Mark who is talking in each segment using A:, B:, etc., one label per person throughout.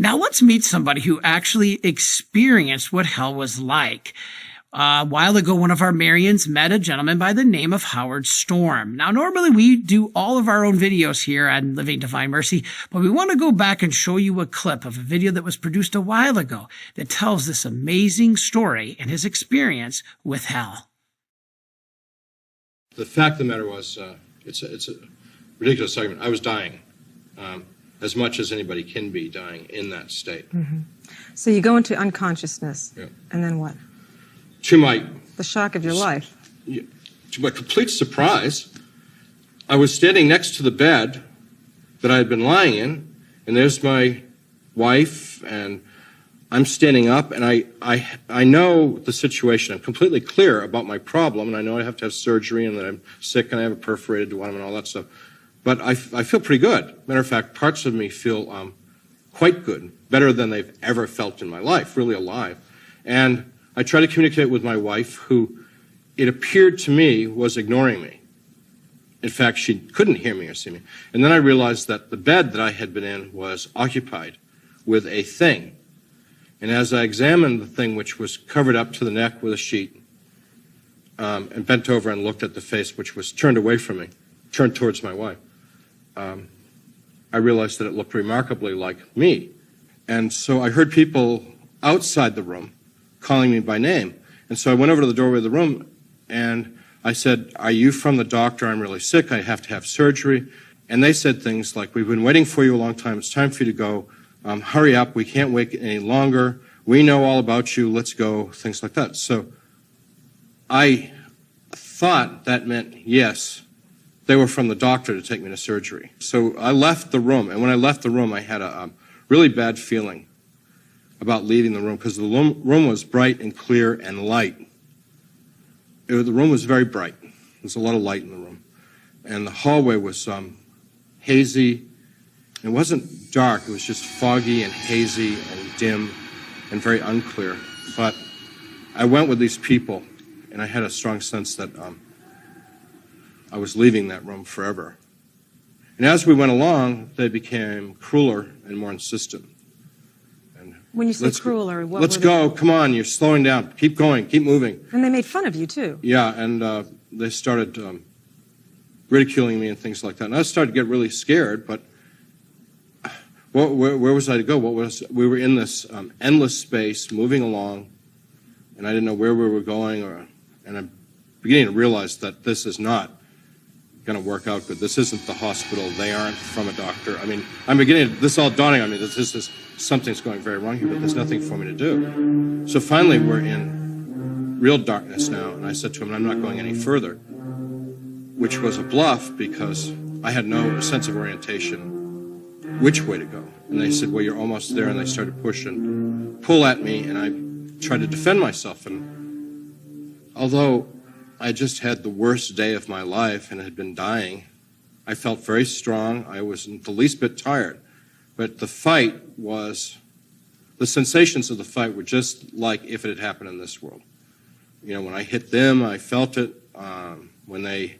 A: Now let's meet somebody who actually experienced what hell was like. A while ago, one of our Marians met a gentleman by the name of Howard Storm. Now, normally we do all of our own videos here on Living Divine Mercy, but we want to go back and show you a clip of a video that was produced a while ago that tells this amazing story and his experience with hell.
B: The fact of the matter was, it's a ridiculous argument. I was dying, as much as anybody can be dying in that state.
C: Mm-hmm. So you go into unconsciousness,
B: yeah.
C: And then what? The shock of your life.
B: To my complete surprise, I was standing next to the bed that I had been lying in, and there's my wife, and I'm standing up, and I know the situation. I'm completely clear about my problem, and I know I have to have surgery, and that I'm sick, and I have a perforated duodenum, and all that stuff. But I feel pretty good. Matter of fact, parts of me feel quite good, better than they've ever felt in my life, really alive. And I tried to communicate with my wife, who it appeared to me was ignoring me. In fact, she couldn't hear me or see me. And then I realized that the bed that I had been in was occupied with a thing. And as I examined the thing, which was covered up to the neck with a sheet, and bent over and looked at the face, which was turned away from me, turned towards my wife, I realized that it looked remarkably like me. And so I heard people outside the room calling me by name. And so I went over to the doorway of the room, and I said, "Are you from the doctor? I'm really sick. I have to have surgery." And they said things like, "We've been waiting for you a long time. It's time for you to go. Hurry up. We can't wait any longer. We know all about you. Let's go," things like that. So I thought that meant, yes, they were from the doctor to take me to surgery. So I left the room, and when I left the room, I had a really bad feeling about leaving the room, because the room was bright and clear and light. The room was very bright. There was a lot of light in the room. And the hallway was hazy. It wasn't dark. It was just foggy and hazy and dim and very unclear. But I went with these people, and I had a strong sense that I was leaving that room forever. And as we went along, they became crueler and more insistent.
C: When you say crueler, what
B: let's go, come on, you're slowing down, keep going, keep moving.
C: And they made fun of you, too.
B: Yeah, and they started ridiculing me and things like that. And I started to get really scared, but where was I to go? We were in this endless space, moving along, and I didn't know where we were going, and I'm beginning to realize that this is not going to work out good. This isn't the hospital. They aren't from a doctor. I mean, I'm beginning, this all dawning on me that this is, something's going very wrong here, but there's nothing for me to do. So finally, we're in real darkness now, and I said to him, "I'm not going any further," which was a bluff, because I had no sense of orientation which way to go. And they said, "Well, you're almost there," and they started to push and pull at me, and I tried to defend myself. And although I just had the worst day of my life and had been dying, I felt very strong. I wasn't the least bit tired. But the fight was, the sensations of the fight were just like if it had happened in this world. You know, when I hit them, I felt it. When they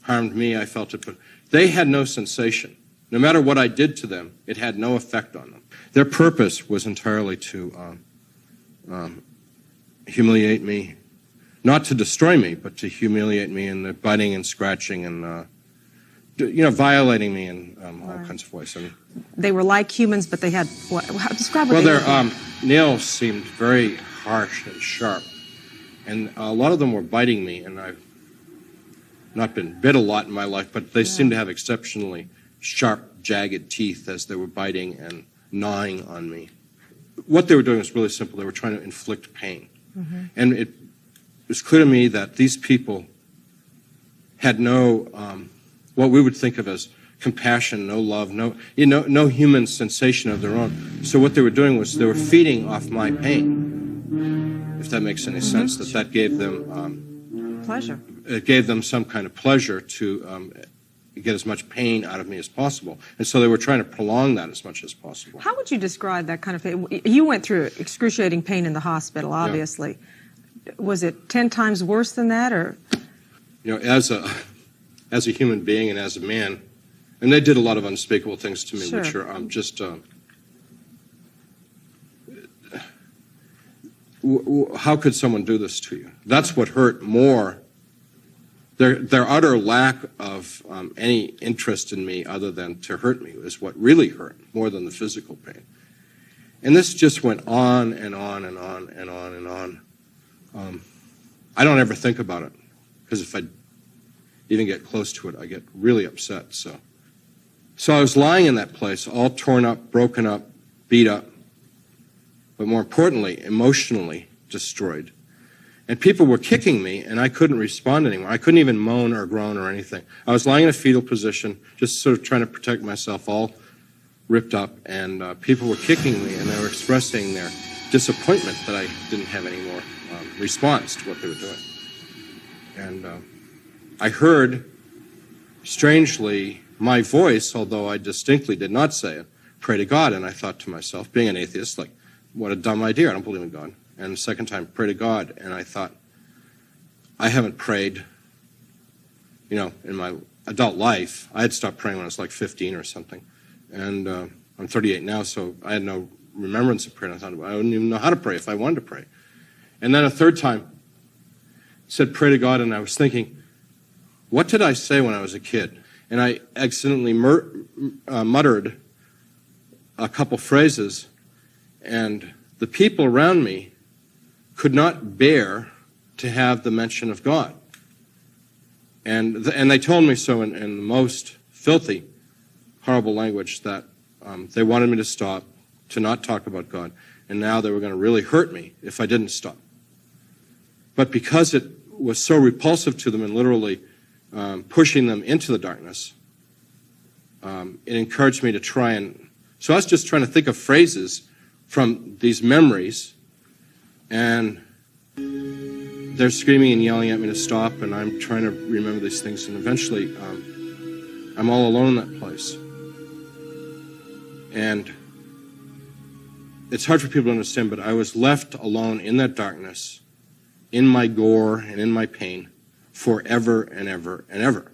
B: harmed me, I felt it. But they had no sensation. No matter what I did to them, it had no effect on them. Their purpose was entirely to humiliate me. Not to destroy me, but to humiliate me, and the biting and scratching and, violating me in all kinds of ways. I mean,
C: they were like humans, but they had what? Describe what
B: well,
C: they
B: their nails seemed very harsh and sharp, and a lot of them were biting me. And I've not been bit a lot in my life, but they seemed to have exceptionally sharp, jagged teeth as they were biting and gnawing on me. What they were doing was really simple. They were trying to inflict pain, and it was clear to me that these people had no, what we would think of as compassion, no love, no human sensation of their own. So what they were doing was they were feeding off my pain, if that makes any sense, that gave them
C: pleasure.
B: It gave them some kind of pleasure to get as much pain out of me as possible. And so they were trying to prolong that as much as possible.
C: How would you describe that kind of pain? You went through excruciating pain in the hospital, obviously. Yeah. Was it 10 times worse than that, or?
B: You know, as a human being and as a man, and they did a lot of unspeakable things to me, which are just how could someone do this to you? That's what hurt more. Their utter lack of any interest in me other than to hurt me is what really hurt, more than the physical pain. And this just went on and on and on and on and on. I don't ever think about it, because if I even get close to it, I get really upset. So I was lying in that place, all torn up, broken up, beat up, but more importantly, emotionally destroyed. And people were kicking me, and I couldn't respond anymore. I couldn't even moan or groan or anything. I was lying in a fetal position, just sort of trying to protect myself, all ripped up, and people were kicking me, and they were expressing their disappointment that I didn't have any more response to what they were doing. And I heard, strangely, my voice, although I distinctly did not say it, pray to God. And I thought to myself, being an atheist, like, what a dumb idea. I don't believe in God. And the second time, pray to God. And I thought, I haven't prayed, in my adult life. I had stopped praying when I was like 15 or something. And I'm 38 now, so I had no remembrance of prayer. And I thought, I wouldn't even know how to pray if I wanted to pray. And then a third time, said pray to God, and I was thinking, what did I say when I was a kid? And I accidentally muttered a couple phrases, and the people around me could not bear to have the mention of God. And they told me so in the most filthy, horrible language, that they wanted me to stop, to not talk about God, and now they were going to really hurt me if I didn't stop. But because it was so repulsive to them and literally pushing them into the darkness, it encouraged me to try and... So I was just trying to think of phrases from these memories, and they're screaming and yelling at me to stop, and I'm trying to remember these things, and eventually I'm all alone in that place. And it's hard for people to understand, but I was left alone in that darkness, in my gore and in my pain, forever and ever and ever.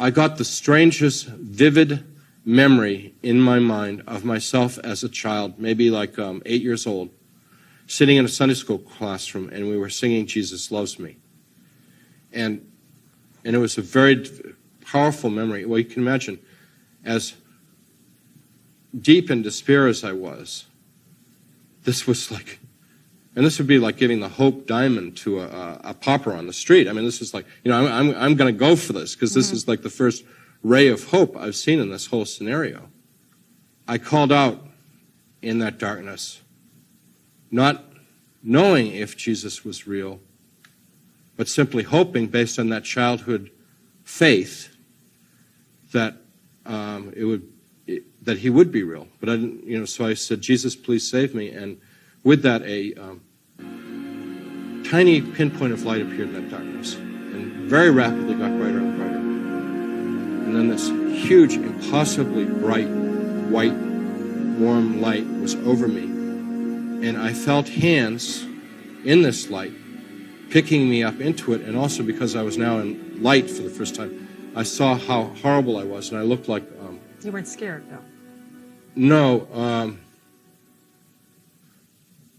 B: I got the strangest, vivid memory in my mind of myself as a child, maybe like 8 years old, sitting in a Sunday school classroom, and we were singing Jesus Loves Me. And it was a very powerful memory. Well, you can imagine, as deep in despair as I was, this was like, and this would be like giving the Hope Diamond to a pauper on the street. I mean, this is like, I'm going to go for this, because this is like the first ray of hope I've seen in this whole scenario. I called out in that darkness, not knowing if Jesus was real, but simply hoping, based on that childhood faith, that that he would be real. But I didn't, so I said, Jesus, please save me. And with that, a tiny pinpoint of light appeared in that darkness, and very rapidly got brighter and brighter. And then this huge, impossibly bright, white, warm light was over me. And I felt hands in this light picking me up into it, and also because I was now in light for the first time, I saw how horrible I was, and I looked like...
C: You weren't scared, though?
B: No.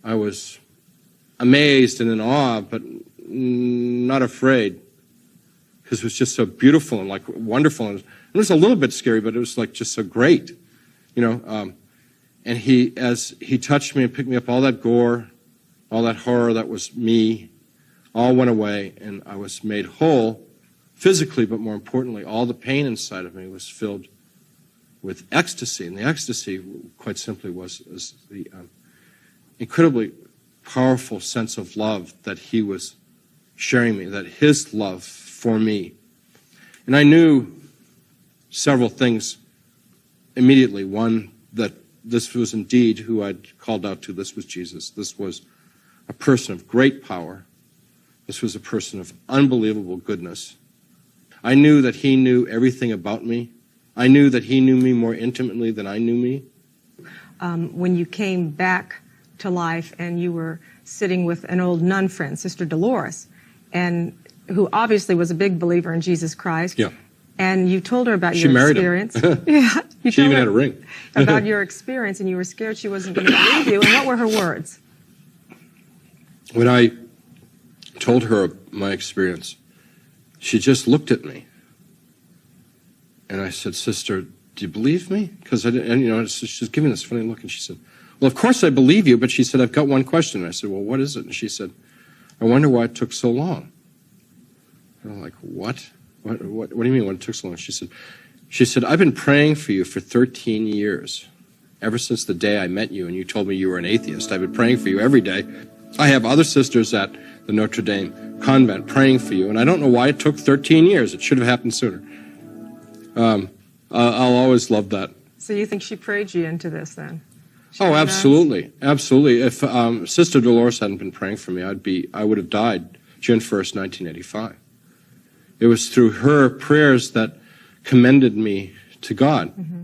B: I was amazed and in awe, but not afraid, because it was just so beautiful and like wonderful. And it was a little bit scary, but it was like just so great, And as he touched me and picked me up, all that gore, all that horror that was me, all went away, and I was made whole physically, but more importantly, all the pain inside of me was filled with ecstasy. And the ecstasy, quite simply, was the incredibly powerful sense of love that he was sharing me, that his love for me. And I knew several things immediately. One, that this was indeed who I'd called out to. This was Jesus. This was a person of great power. This was a person of unbelievable goodness. I knew that he knew everything about me. I knew that he knew me more intimately than I knew me.
C: When you came back to life and you were sitting with an old nun friend, Sister Dolores, and who obviously was a big believer in Jesus Christ.
B: Yeah.
C: And you told her about
B: She
C: your
B: married
C: experience.
B: him.
C: Yeah. You
B: She
C: told
B: even
C: her
B: had a ring.
C: about your experience, and you were scared she wasn't going to believe you. And what were her words?
B: When I told her my experience, she just looked at me. And I said, "Sister, do you believe me?" Because I didn't, and, you know, she was giving this funny look, and she said, "Well, of course I believe you," but she said, "I've got one question." And I said, "Well, what is it?" And she said, "I wonder why it took so long." And I'm like, "What? What do you mean, what it took so long?" She said, "I've been praying for you for 13 years. Ever since the day I met you and you told me you were an atheist, I've been praying for you every day. I have other sisters at the Notre Dame convent praying for you, and I don't know why it took 13 years. It should have happened sooner." I'll always love that.
C: So you think she prayed you into this then?
B: Oh, absolutely, absolutely. If Sister Dolores hadn't been praying for me, I would have died June 1st, 1985. It was through her prayers that commended me to God.
C: Mm-hmm.